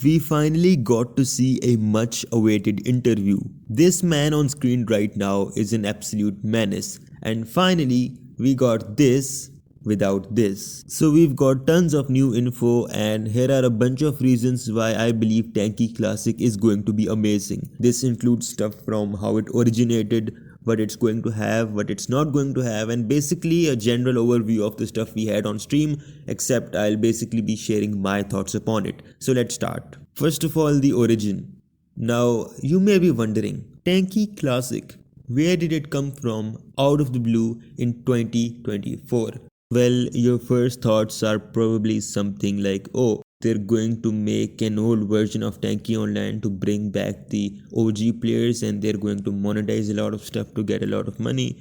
we finally got to see a much awaited interview. This man on screen right now is an absolute menace, and finally we got this without this. So we've got tons of new info, and here are a bunch of reasons why I believe Tanki Classic is going to be amazing. This includes stuff from how it originated, what it's going to have, what it's not going to have, and basically a general overview of the stuff we had on stream, except I'll basically be sharing my thoughts upon it. So let's start. First of all, the origin. Now, you may be wondering, Tanki Classic, where did it come from out of the blue in 2024? Well, your first thoughts are probably something like, oh, they're going to make an old version of Tanki Online to bring back the OG players, and they're going to monetize a lot of stuff to get a lot of money,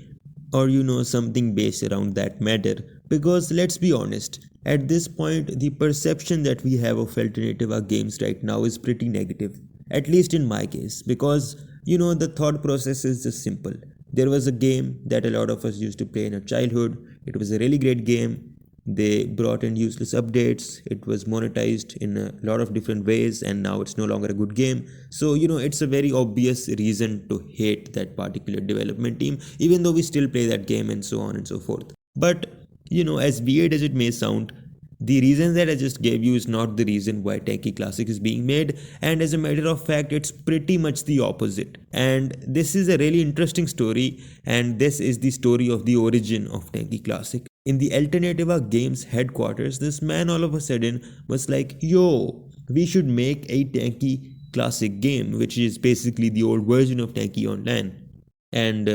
or something based around that matter. Because let's be honest, at this point the perception that we have of alternative games right now is pretty negative, at least in my case, because the thought process is just simple. There was a game that a lot of us used to play in our childhood. It was a really great game. They brought in useless updates. It was monetized in a lot of different ways, and now it's no longer a good game. So it's a very obvious reason to hate that particular development team, even though we still play that game and so on and so forth. But as weird as it may sound, the reason that I just gave you is not the reason why Tanki Classic is being made, and as a matter of fact, it's pretty much the opposite. And this is a really interesting story, and this is the story of the origin of Tanki Classic. In the Alternativa Games headquarters, this man all of a sudden was like, yo, we should make a Tanki Classic game, which is basically the old version of Tanki Online. And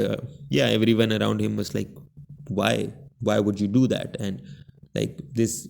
everyone around him was like, why? Why would you do that? And this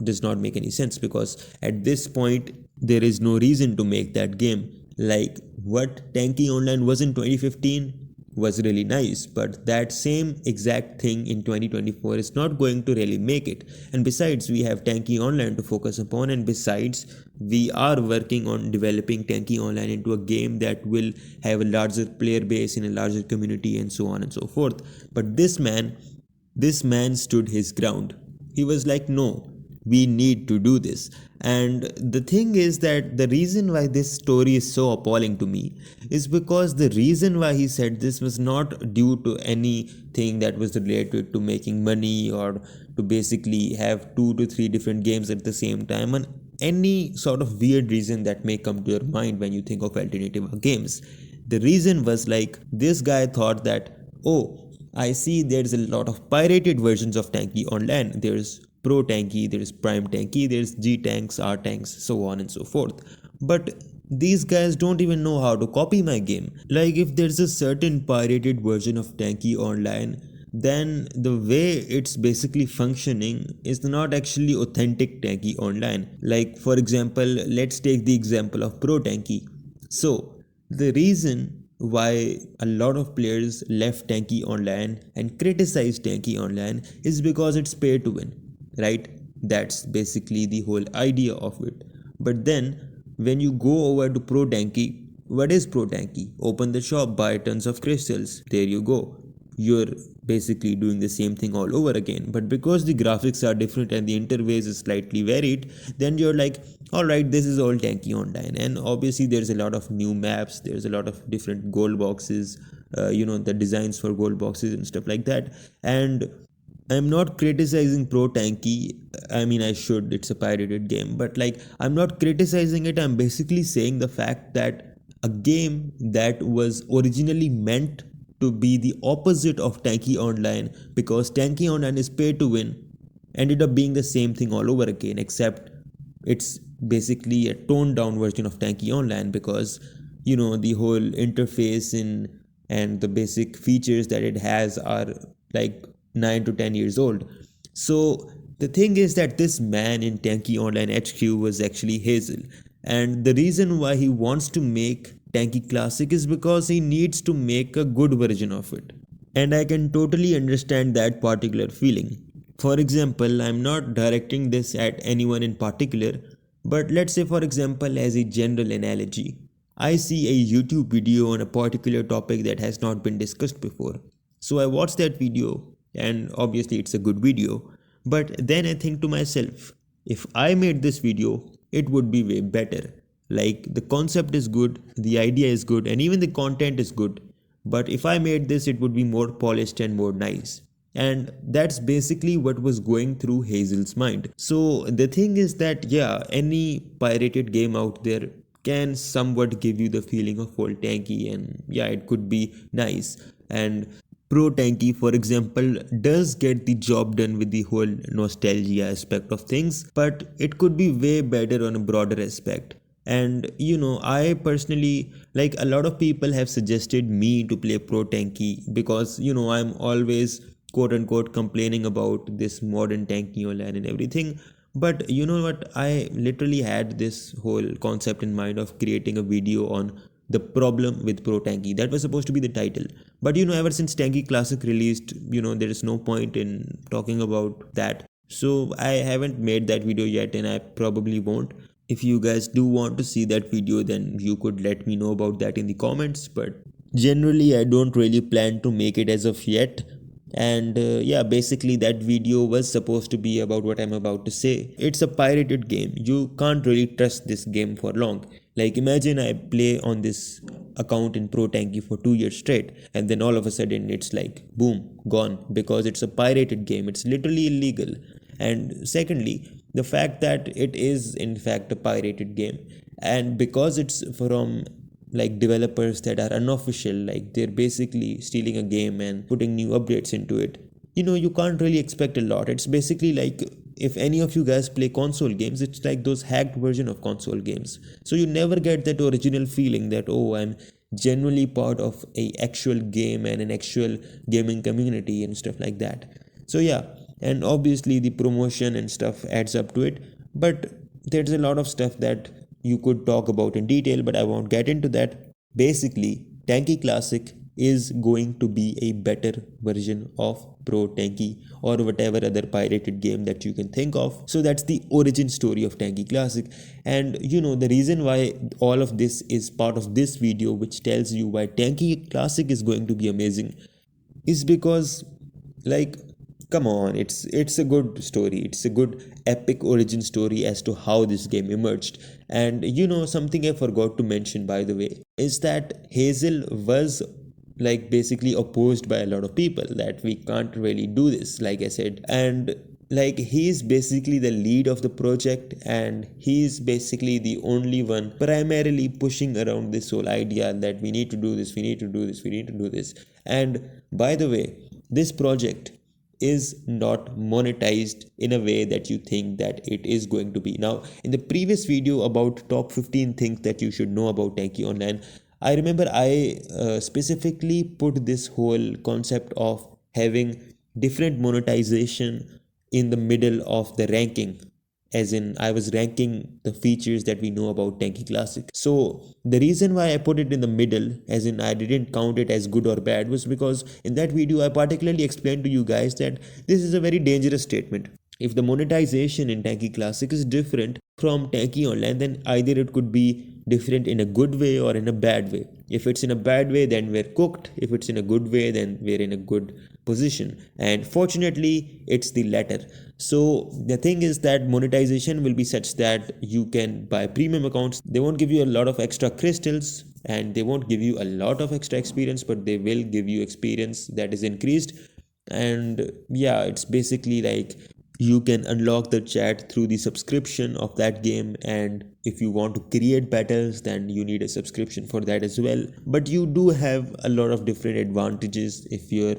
does not make any sense, because at this point there is no reason to make that game. Like what Tanki Online was in 2015 was really nice, but that same exact thing in 2024 is not going to really make it. And besides, we have Tanki Online to focus upon, and besides, we are working on developing Tanki Online into a game that will have a larger player base in a larger community and so on and so forth. But this man stood his ground. He was like, no, we need to do this. And the thing is that the reason why this story is so appalling to me is because the reason why he said this was not due to anything that was related to making money or to basically have 2 to 3 different games at the same time, and any sort of weird reason that may come to your mind when you think of alternative games. The reason was like, this guy thought that, oh, I see there's a lot of pirated versions of Tanki Online. There's ProTanki, there's Prime Tanki, there's G tanks, R tanks, so on and so forth. But these guys don't even know how to copy my game. Like, if there's a certain pirated version of Tanki Online, then the way it's basically functioning is not actually authentic Tanki Online. Like, for example, let's take the example of ProTanki. So the reason why a lot of players left Tanki Online and criticized Tanki Online is because it's pay to win, right? That's basically the whole idea of it. But then when you go over to ProTanki, what is ProTanki? Open the shop, buy tons of crystals, there you go. You're basically doing the same thing all over again. But because the graphics are different and the interface is slightly varied, then you're like, alright, this is all Tanki Online. And obviously there's a lot of new maps, there's a lot of different gold boxes, the designs for gold boxes and stuff like that. And I'm not criticizing ProTanki. I mean, I should, it's a pirated game, but I'm not criticizing it. I'm basically saying the fact that a game that was originally meant to be the opposite of Tanki Online, because Tanki Online is pay to win, ended up being the same thing all over again, except it's basically a toned down version of Tanki Online, because the whole interface and the basic features that it has are 9 to 10 years old. So the thing is that this man in Tanki Online HQ was actually Hazel, and the reason why he wants to make Tanki Classic is because he needs to make a good version of it. And I can totally understand that particular feeling. For example, I'm not directing this at anyone in particular, but let's say, for example, as a general analogy, I see a YouTube video on a particular topic that has not been discussed before. So I watch that video, and obviously it's a good video, but then I think to myself, if I made this video, it would be way better. Like, the concept is good, the idea is good, and even the content is good. But if I made this, it would be more polished and more nice. And that's basically what was going through Hazel's mind. So the thing is that, yeah, any pirated game out there can somewhat give you the feeling of old Tanki, and yeah, it could be nice. And ProTanki, for example, does get the job done with the whole nostalgia aspect of things, but it could be way better on a broader aspect. And I personally, like, a lot of people have suggested me to play ProTanki because I'm always quote unquote complaining about this modern Tanki Online and everything. But you know what? I literally had this whole concept in mind of creating a video on the problem with ProTanki. That was supposed to be the title. But ever since Tanki Classic released, there is no point in talking about that. So I haven't made that video yet, and I probably won't. If you guys do want to see that video, then you could let me know about that in the comments. But generally, I don't really plan to make it as of yet. And yeah, basically that video was supposed to be about what I'm about to say. It's a pirated game. You can't really trust this game for long. Like, imagine I play on this account in ProTanki for 2 years straight, and then all of a sudden it's like boom, gone, because it's a pirated game. It's literally illegal. And secondly, the fact that it is in fact a pirated game, and because it's from like developers that are unofficial, like they're basically stealing a game and putting new updates into it, you can't really expect a lot. It's basically like, if any of you guys play console games, it's like those hacked version of console games. So you never get that original feeling that, oh, I'm genuinely part of a actual game and an actual gaming community and stuff like that. So yeah, and obviously the promotion and stuff adds up to it. But there's a lot of stuff that you could talk about in detail, but I won't get into that. Basically, Tanki Classic is going to be a better version of ProTanki or whatever other pirated game that you can think of. So that's the origin story of Tanki Classic. And the reason why all of this is part of this video, which tells you why Tanki Classic is going to be amazing, is because, like, come on, it's a good story. It's a good epic origin story as to how this game emerged. And something I forgot to mention, by the way, is that Hazel was like basically opposed by a lot of people that we can't really do this, like I said. And like, he's basically the lead of the project, and he's basically the only one primarily pushing around this whole idea that we need to do this, we need to do this, we need to do this. And by the way, this project is not monetized in a way that you think that it is going to be. Now, in the previous video about top 15 things that you should know about Tanki Online, I remember I specifically put this whole concept of having different monetization in the middle of the ranking, as in I was ranking the features that we know about Tanki Classic. So the reason why I put it in the middle, as in I didn't count it as good or bad, was because in that video I particularly explained to you guys that this is a very dangerous statement. If the monetization in Tanki Classic is different from Tanki Online, then either it could be different in a good way or in a bad way. If it's in a bad way, then we're cooked. If it's in a good way, then we're in a good position. And fortunately, it's the latter. So the thing is that monetization will be such that you can buy premium accounts. They won't give you a lot of extra crystals, and they won't give you a lot of extra experience, but they will give you experience that is increased. And yeah, it's basically like you can unlock the chat through the subscription of that game, and if you want to create battles, then you need a subscription for that as well. But you do have a lot of different advantages if you're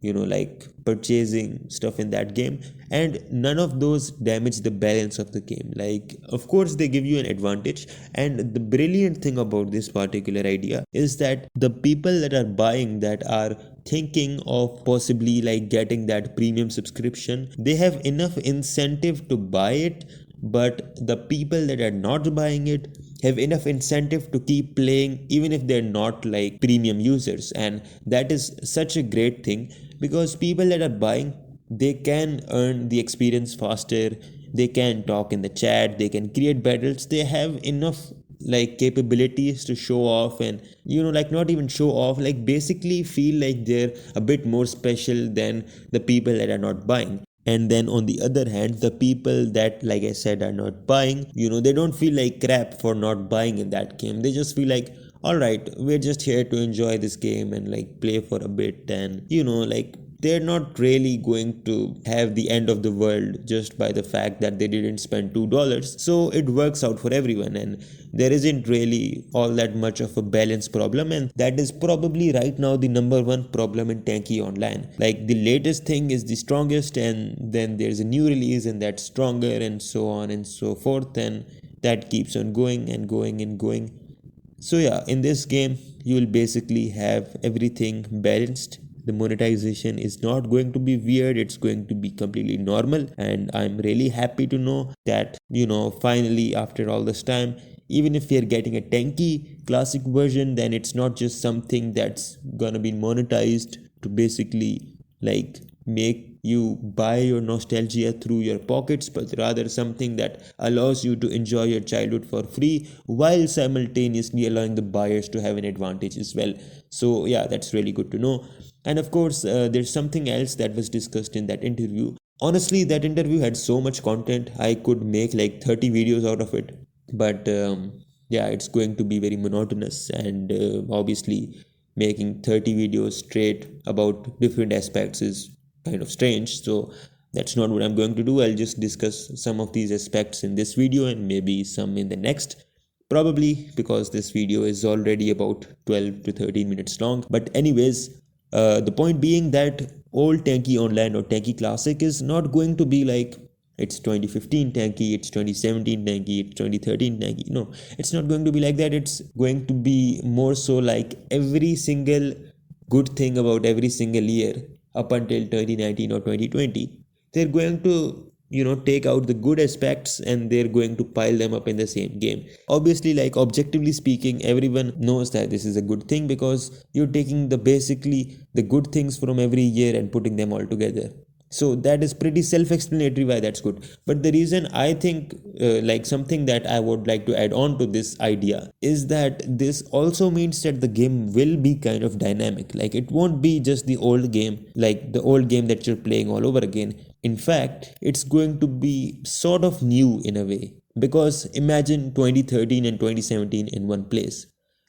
like purchasing stuff in that game, and none of those damage the balance of the game. Like, of course they give you an advantage, and the brilliant thing about this particular idea is that the people that are buying, that are thinking of possibly like getting that premium subscription, they have enough incentive to buy it. But the people that are not buying it have enough incentive to keep playing even if they're not like premium users. And that is such a great thing, because people that are buying, they can earn the experience faster, they can talk in the chat, they can create battles, they have enough like capabilities to show off, and like not even show off, like basically feel like they're a bit more special than the people that are not buying. And then on the other hand, the people that, like I said, are not buying, they don't feel like crap for not buying in that game. They just feel like, all right, we're just here to enjoy this game and like play for a bit, and like they're not really going to have the end of the world just by the fact that they didn't spend $2. So it works out for everyone, and there isn't really all that much of a balance problem, and that is probably right now the number one problem in Tanki Online. Like the latest thing is the strongest, and then there's a new release and that's stronger, and so on and so forth, and that keeps on going and going and going. So yeah, in this game you will basically have everything balanced. The monetization is not going to be weird, it's going to be completely normal, and I'm really happy to know that finally, after all this time, even if we are getting a Tanki Classic version, then it's not just something that's gonna be monetized to basically like make you buy your nostalgia through your pockets, but rather something that allows you to enjoy your childhood for free while simultaneously allowing the buyers to have an advantage as well. So yeah, that's really good to know. And of course, there's something else that was discussed in that interview. Honestly, that interview had so much content, I could make like 30 videos out of it. But yeah, it's going to be very monotonous, and obviously making 30 videos straight about different aspects is kind of strange. So that's not what I'm going to do. I'll just discuss some of these aspects in this video and maybe some in the next, probably because this video is already about 12 to 13 minutes long. But anyways, the point being that old Tanki Online or Tanki Classic is not going to be like it's 2015 Tanki, it's 2017 Tanki, it's 2013 Tanki. No, it's not going to be like that. It's going to be more so like every single good thing about every single year up until 2019 or 2020. They're going to take out the good aspects and they're going to pile them up in the same game. Obviously, like objectively speaking, everyone knows that this is a good thing because you're taking the basically the good things from every year and putting them all together. So that is pretty self-explanatory why that's good. But the reason I think like something that I would like to add on to this idea is that this also means that the game will be kind of dynamic. Like it won't be just the old game, like the old game that you're playing all over again. In fact, it's going to be sort of new in a way, because imagine 2013 and 2017 in one place.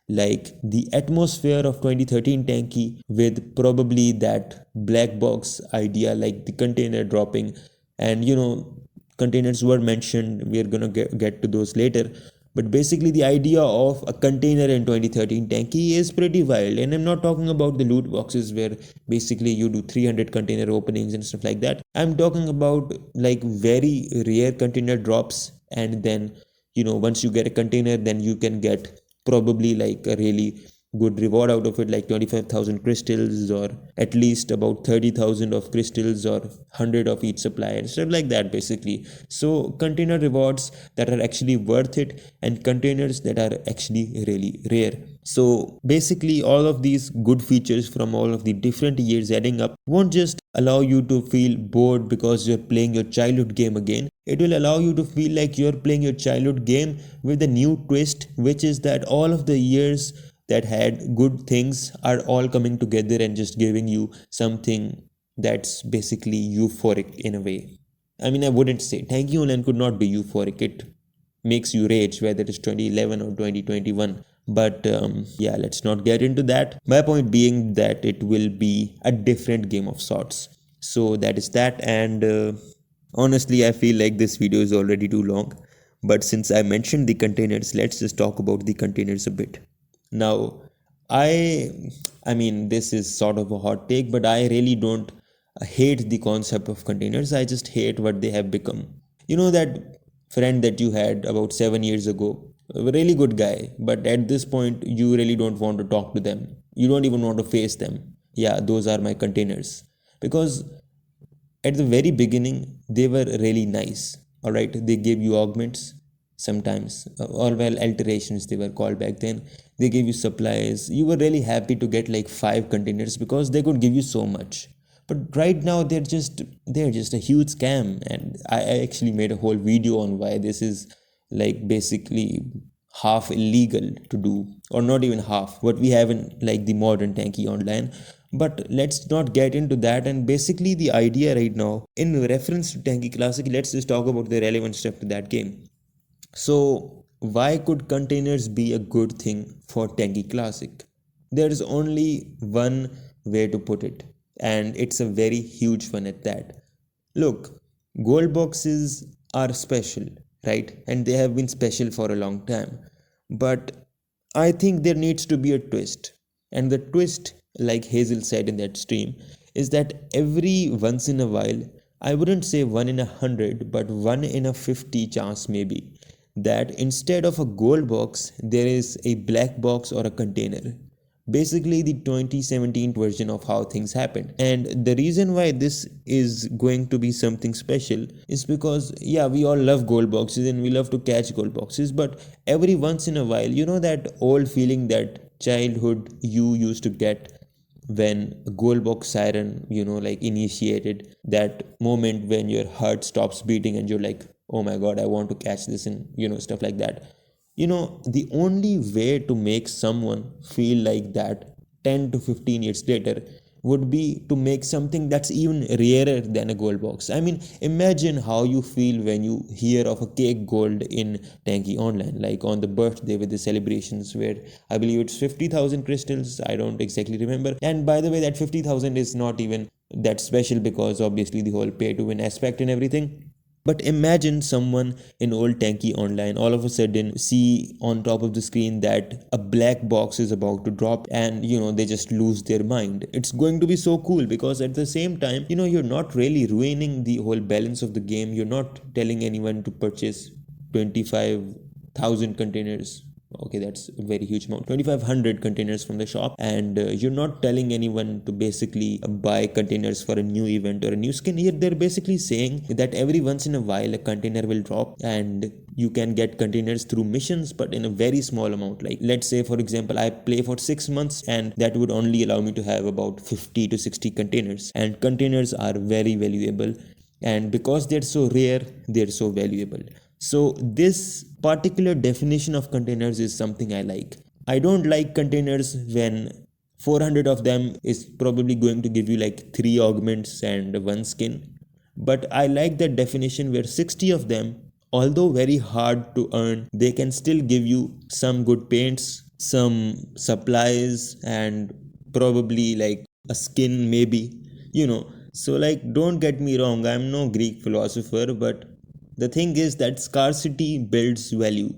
Like the atmosphere of 2013 Tanki with probably that black box idea, like the container dropping, and containers were mentioned, we are gonna get to those later. But basically the idea of a container in 2013 Tanki is pretty wild, and I'm not talking about the loot boxes where basically you do 300 container openings and stuff like that. I'm talking about like very rare container drops, and then once you get a container, then you can get probably like a really good reward out of it, like 25,000 crystals, or at least about 30,000 of crystals, or 100 of each supply and stuff like that basically. So container rewards that are actually worth it, and containers that are actually really rare. So basically all of these good features from all of the different years adding up won't just allow you to feel bored because you're playing your childhood game again. It will allow you to feel like you're playing your childhood game with a new twist, which is that all of the years that had good things are all coming together and just giving you something that's basically euphoric in a way. I mean, I wouldn't say Tanki Online could not be euphoric. It makes you rage, whether it's 2011 or 2021. But yeah, let's not get into that. My point being that it will be a different game of sorts. So that is that. And honestly, I feel like this video is already too long. But since I mentioned the containers, let's just talk about the containers a bit. Now, I mean, this is sort of a hot take, but I really don't hate the concept of containers. I just hate what they have become. You know that friend that you had about 7 years ago, a really good guy, but at this point, you really don't want to talk to them. You don't even want to face them. Yeah, those are my containers. Because at the very beginning they were really nice. All right, they gave you augments sometimes, or well, alterations they were called back then. They gave you supplies. You were really happy to get like 5 containers because they could give you so much. But right now they're just a huge scam, and I actually made a whole video on why this is like basically half illegal to do, or not even half what we have in like the modern Tanki Online. But let's not get into that. And basically, the idea right now, in reference to Tanki Classic, let's just talk about the relevant stuff to that game. So, why could containers be a good thing for Tanki Classic? There's only one way to put it, and it's a very huge one at that. Look, gold boxes are special, right? And they have been special for a long time. But I think there needs to be a twist. And the twist, like Hazel said in that stream, is that every once in a while, I wouldn't say 1 in 100, but 1 in 50 chance maybe, that instead of a gold box, there is a black box or a container. Basically the 2017 version of how things happened. And the reason why this is going to be something special is because, yeah, we all love gold boxes and we love to catch gold boxes, but every once in a while, you know, that old feeling that childhood you used to get when a goal box siren, like initiated, that moment when your heart stops beating and you're like, oh my god, I want to catch this, and stuff like that. The only way to make someone feel like that 10 to 15 years later would be to make something that's even rarer than a gold box. I mean, imagine how you feel when you hear of a cake gold in Tanki Online, like on the birthday with the celebrations where I believe it's 50,000 crystals. I don't exactly remember. And by the way, that 50,000 is not even that special because obviously the whole pay to win aspect and everything. But imagine someone in old Tanki Online all of a sudden see on top of the screen that a black box is about to drop, and they just lose their mind. It's going to be so cool because at the same time, you're not really ruining the whole balance of the game. You're not telling anyone to purchase 25,000 containers. Okay, that's a very huge amount. 2,500 containers from the shop, and you're not telling anyone to basically buy containers for a new event or a new skin. Here they're basically saying that every once in a while a container will drop and you can get containers through missions, but in a very small amount. Like, let's say for example, I play for 6 months and that would only allow me to have about 50 to 60 containers, and containers are very valuable, and because they're so rare, they're so valuable. So this particular definition of containers is something I like. I don't like containers when 400 of them is probably going to give you like 3 augments and 1 skin. But I like that definition where 60 of them, although very hard to earn, they can still give you some good paints, some supplies, and probably like a skin maybe, So like, don't get me wrong, I'm no Greek philosopher, but the thing is that scarcity builds value.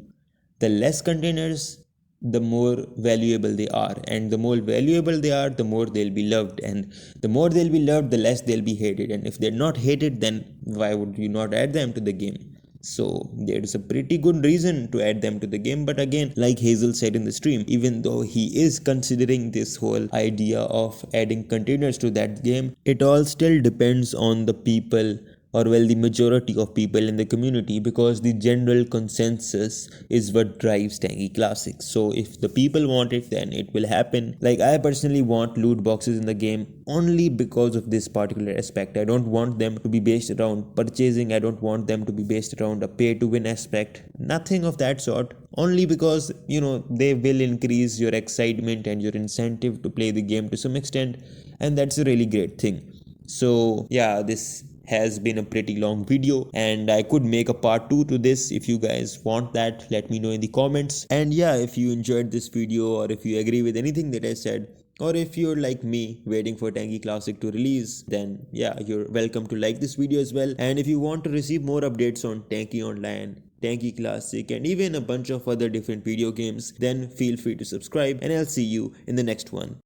The less containers, the more valuable they are. And the more valuable they are, the more they'll be loved. And the more they'll be loved, the less they'll be hated. And if they're not hated, then why would you not add them to the game? So there's a pretty good reason to add them to the game. But again, like Hazel said in the stream, even though he is considering this whole idea of adding containers to that game, it all still depends on the people, or well, the majority of people in the community, because the general consensus is what drives Tanki Classic. So if the people want it, then it will happen. Like, I personally want loot boxes in the game only because of this particular aspect. I don't want them to be based around purchasing. I don't want them to be based around a pay to win aspect. Nothing of that sort. Only because, they will increase your excitement and your incentive to play the game to some extent. And that's a really great thing. So yeah, this has been a pretty long video, and I could make a part 2 to this. If you guys want that, let me know in the comments. And yeah, if you enjoyed this video, or if you agree with anything that I said, or if you're like me waiting for Tanki Classic to release, then yeah, you're welcome to like this video as well. And if you want to receive more updates on Tanki Online, Tanki Classic, and even a bunch of other different video games, then feel free to subscribe, and I'll see you in the next one.